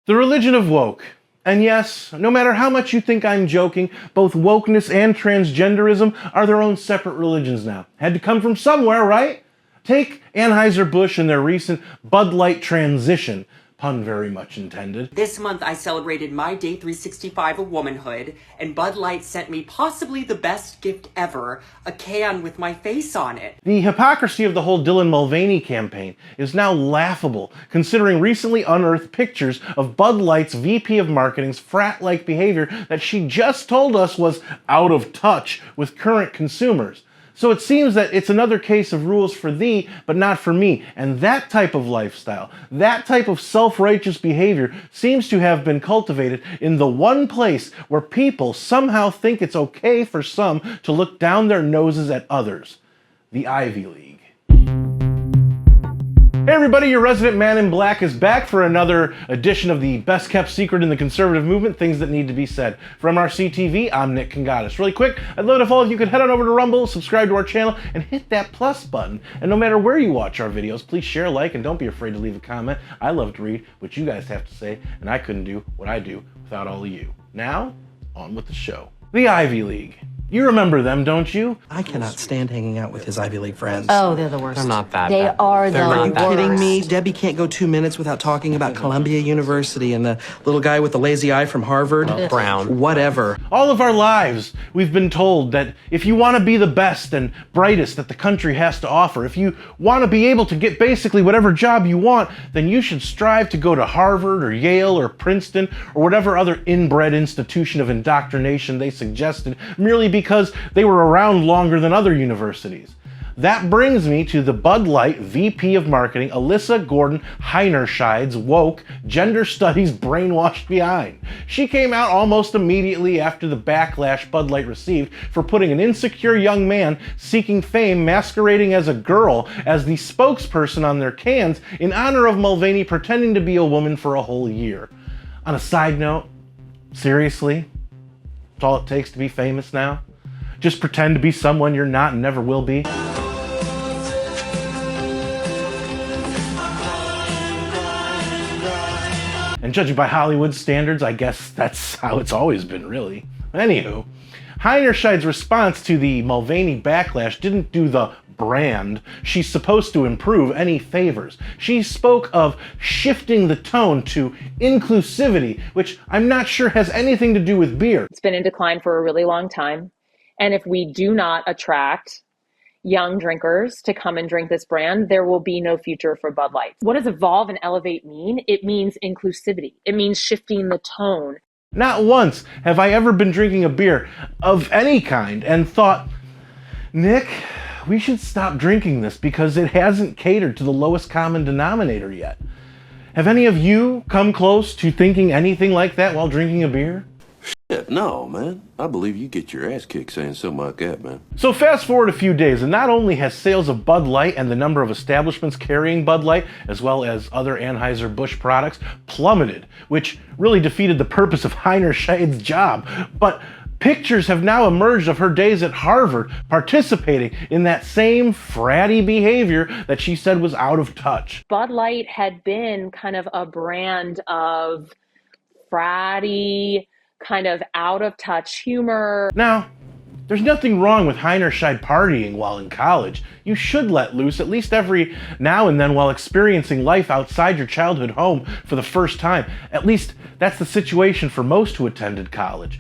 The religion of woke. And yes, no matter how much you think I'm joking, both wokeness and transgenderism are their own separate religions now. Had to come from somewhere, right? Take Anheuser-Busch and their recent Bud Light transition. Pun very much intended. This month I celebrated my day 365 of womanhood, and Bud Light sent me possibly the best gift ever, a can with my face on it. The hypocrisy of the whole Dylan Mulvaney campaign is now laughable, considering recently unearthed pictures of Bud Light's VP of Marketing's frat-like behavior that she just told us was out of touch with current consumers. So it seems that it's another case of rules for thee, but not for me. And that type of lifestyle, that type of self-righteous behavior seems to have been cultivated in the one place where people somehow think it's okay for some to look down their noses at others. The Ivy League. Hey everybody, your resident man in black is back for another edition of the best kept secret in the conservative movement, things that need to be said. For MRC-TV, I'm Nick Kangadis. Really quick, I'd love it if all of you could head on over to Rumble, subscribe to our channel, and hit that plus button. And no matter where you watch our videos, please share, like, and don't be afraid to leave a comment. I love to read what you guys have to say, and I couldn't do what I do without all of you. Now, on with the show. The Ivy League. You remember them, don't you? I cannot stand hanging out with his Ivy League friends. Oh, they're the worst. They're not that They bad. are They're the not worst. that Kidding me? Debbie can't go 2 minutes without talking about Columbia University and the little guy with the lazy eye from Harvard. Brown. Whatever. All of our lives, we've been told that if you want to be the best and brightest that the country has to offer, if you want to be able to get basically whatever job you want, then you should strive to go to Harvard or Yale or Princeton or whatever other inbred institution of indoctrination they suggested, merely because they were around longer than other universities. That brings me to the Bud Light VP of Marketing, Alyssa Gordon Heinerscheide's woke, gender studies brainwashed behind. She came out almost immediately after the backlash Bud Light received for putting an insecure young man seeking fame masquerading as a girl as the spokesperson on their cans in honor of Mulvaney pretending to be a woman for a whole year. On a side note, seriously? That's all it takes to be famous now? Just pretend to be someone you're not and never will be? And judging by Hollywood standards, I guess that's how it's always been, really. Anywho, Heinerscheide's response to the Mulvaney backlash didn't do the brand she's supposed to improve any favors. She spoke of shifting the tone to inclusivity, which I'm not sure has anything to do with beer. It's been in decline for a really long time. And if we do not attract young drinkers to come and drink this brand, there will be no future for Bud Light. What does evolve and elevate mean? It means inclusivity. It means shifting the tone. Not once have I ever been drinking a beer of any kind and thought, Nick, we should stop drinking this because it hasn't catered to the lowest common denominator yet. Have any of you come close to thinking anything like that while drinking a beer? Shit, no, man. I believe you get your ass kicked saying something like that, man. So fast forward a few days, and not only has sales of Bud Light and the number of establishments carrying Bud Light, as well as other Anheuser-Busch products, plummeted, which really defeated the purpose of Heinerscheide's job, but pictures have now emerged of her days at Harvard participating in that same fratty behavior that she said was out of touch. Bud Light had been kind of a brand of fratty, kind of out of touch humor. Now, there's nothing wrong with Heinerscheid partying while in college. You should let loose at least every now and then while experiencing life outside your childhood home for the first time. At least that's the situation for most who attended college.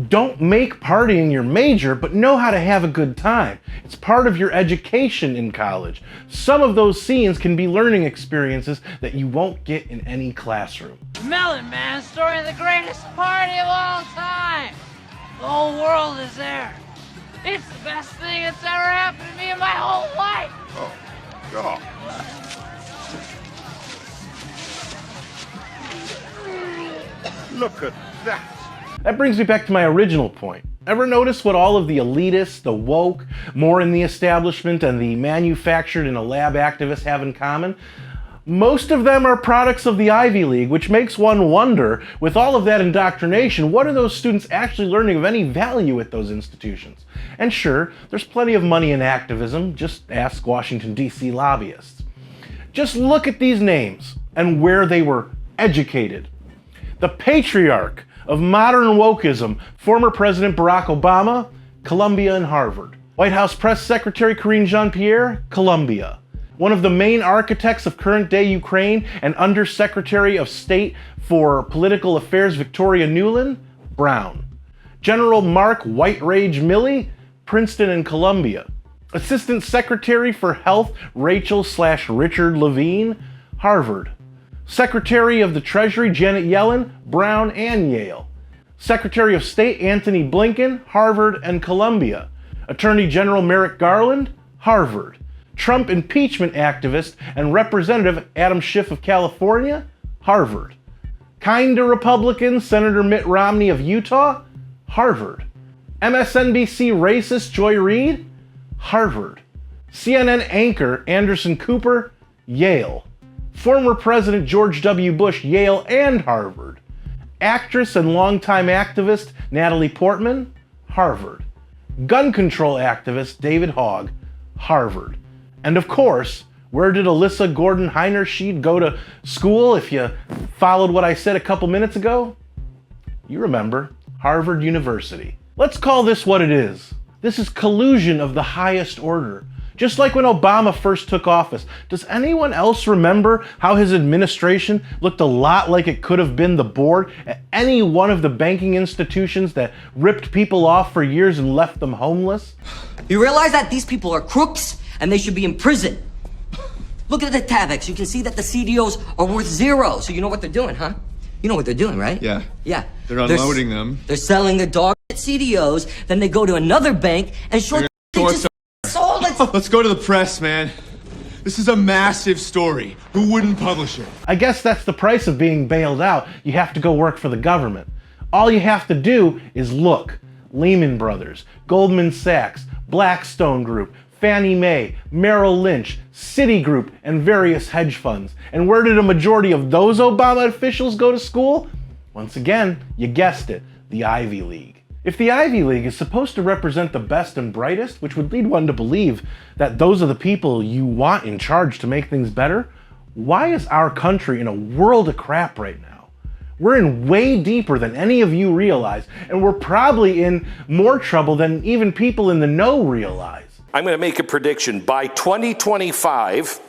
Don't make partying your major, but know how to have a good time. It's part of your education in college. Some of those scenes can be learning experiences that you won't get in any classroom. Smell it, man. Story of the greatest party of all time. The whole world is there. It's the best thing that's ever happened to me in my whole life. Oh, God. Look at that. That brings me back to my original point. Ever notice what all of the elitists, the woke, more in the establishment, and the manufactured in a lab activists have in common? Most of them are products of the Ivy League, which makes one wonder, with all of that indoctrination, what are those students actually learning of any value at those institutions? And sure, there's plenty of money in activism, just ask Washington, D.C. lobbyists. Just look at these names and where they were educated. The patriarch of modern wokeism, former President Barack Obama, Columbia and Harvard. White House Press Secretary Karine Jean-Pierre, Columbia. One of the main architects of current-day Ukraine and Undersecretary of State for Political Affairs Victoria Nuland, Brown. General Mark White Rage Milley, Princeton and Columbia. Assistant Secretary for Health Rachel/Richard Levine, Harvard. Secretary of the Treasury Janet Yellen, Brown and Yale. Secretary of State Antony Blinken, Harvard and Columbia. Attorney General Merrick Garland, Harvard. Trump impeachment activist and Representative Adam Schiff of California, Harvard. Kinda Republican Senator Mitt Romney of Utah, Harvard. MSNBC racist Joy Reid, Harvard. CNN anchor Anderson Cooper, Yale. Former President George W. Bush, Yale and Harvard. Actress and longtime activist Natalie Portman, Harvard. Gun control activist David Hogg, Harvard. And of course, where did Alyssa Gordon Heinerschied go to school if you followed what I said a couple minutes ago? You remember, Harvard University. Let's call this what it is. This is collusion of the highest order. Just like when Obama first took office. Does anyone else remember how his administration looked a lot like it could have been the board at any one of the banking institutions that ripped people off for years and left them homeless? You realize that these people are crooks and they should be in prison? Look at the Tavex. You can see that the CDOs are worth zero. So you know what they're doing, huh? You know what they're doing, right? Yeah. Yeah. They're unloading them. They're selling the dog CDOs, then they go to another bank and short sold it. Let's go to the press, man. This is a massive story. Who wouldn't publish it? I guess that's the price of being bailed out. You have to go work for the government. All you have to do is look. Lehman Brothers, Goldman Sachs, Blackstone Group, Fannie Mae, Merrill Lynch, Citigroup, and various hedge funds. And where did a majority of those Obama officials go to school? Once again, you guessed it, the Ivy League. If the Ivy League is supposed to represent the best and brightest, which would lead one to believe that those are the people you want in charge to make things better, why is our country in a world of crap right now? We're in way deeper than any of you realize, and we're probably in more trouble than even people in the know realize. I'm going to make a prediction. By 2025,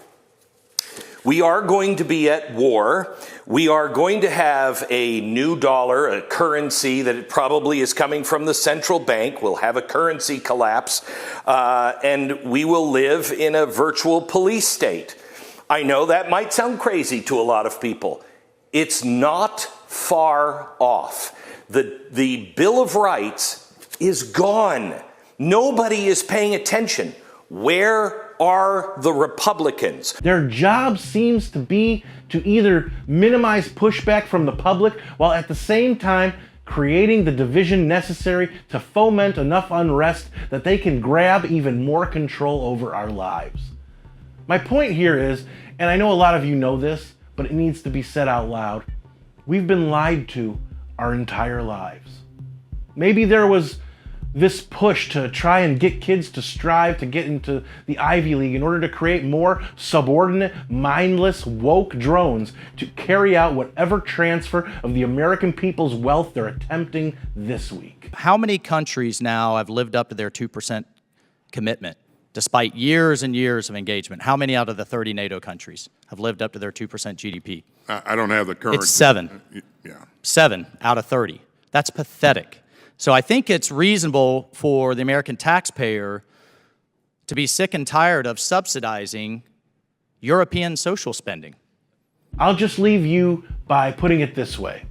we are going to be at war. We are going to have a new dollar, a currency that it probably is coming from the central bank. We'll have a currency collapse, and we will live in a virtual police state. I know that might sound crazy to a lot of people. It's not far off. The Bill of Rights is gone. Nobody is paying attention. Where are the Republicans? Their job seems to be to either minimize pushback from the public while at the same time creating the division necessary to foment enough unrest that they can grab even more control over our lives. My point here is, and I know a lot of you know this, but it needs to be said out loud, we've been lied to our entire lives. Maybe there was this push to try and get kids to strive to get into the Ivy League in order to create more subordinate, mindless, woke drones to carry out whatever transfer of the American people's wealth they're attempting this week. How many countries now have lived up to their 2% commitment, despite years and years of engagement? How many out of the 30 NATO countries have lived up to their 2% GDP? I don't have the current. It's 7. Yeah. 7 out of 30. That's pathetic. So I think it's reasonable for the American taxpayer to be sick and tired of subsidizing European social spending. I'll just leave you by putting it this way.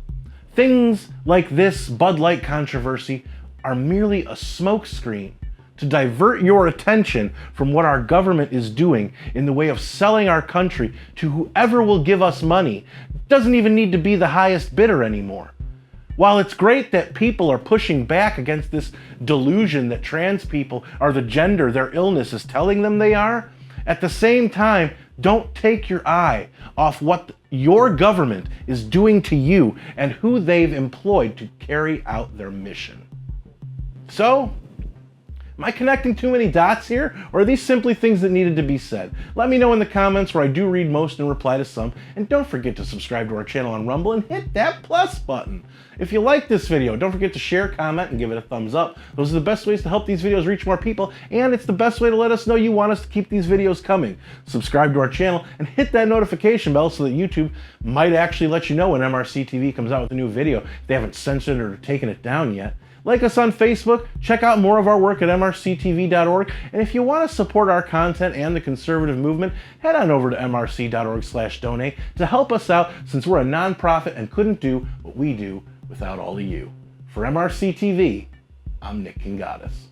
Things like this Bud Light controversy are merely a smokescreen to divert your attention from what our government is doing in the way of selling our country to whoever will give us money. It doesn't even need to be the highest bidder anymore. While it's great that people are pushing back against this delusion that trans people are the gender their illness is telling them they are, at the same time, don't take your eye off what your government is doing to you and who they've employed to carry out their mission. So, Am I connecting too many dots here, or are these simply things that needed to be said? Let me know in the comments, where I do read most and reply to some, and don't forget to subscribe to our channel on Rumble and hit that plus button. If you like this video, don't forget to share, comment, and give it a thumbs up. Those are the best ways to help these videos reach more people, and it's the best way to let us know you want us to keep these videos coming. Subscribe to our channel and hit that notification bell so that YouTube might actually let you know when MRC-TV comes out with a new video if they haven't censored or taken it down yet. Like us on Facebook, check out more of our work at MRCTV.org, and if you want to support our content and the conservative movement, head on over to MRC.org/donate to help us out, since we're a nonprofit and couldn't do what we do without all of you. For MRC TV, I'm Nick Kangadis.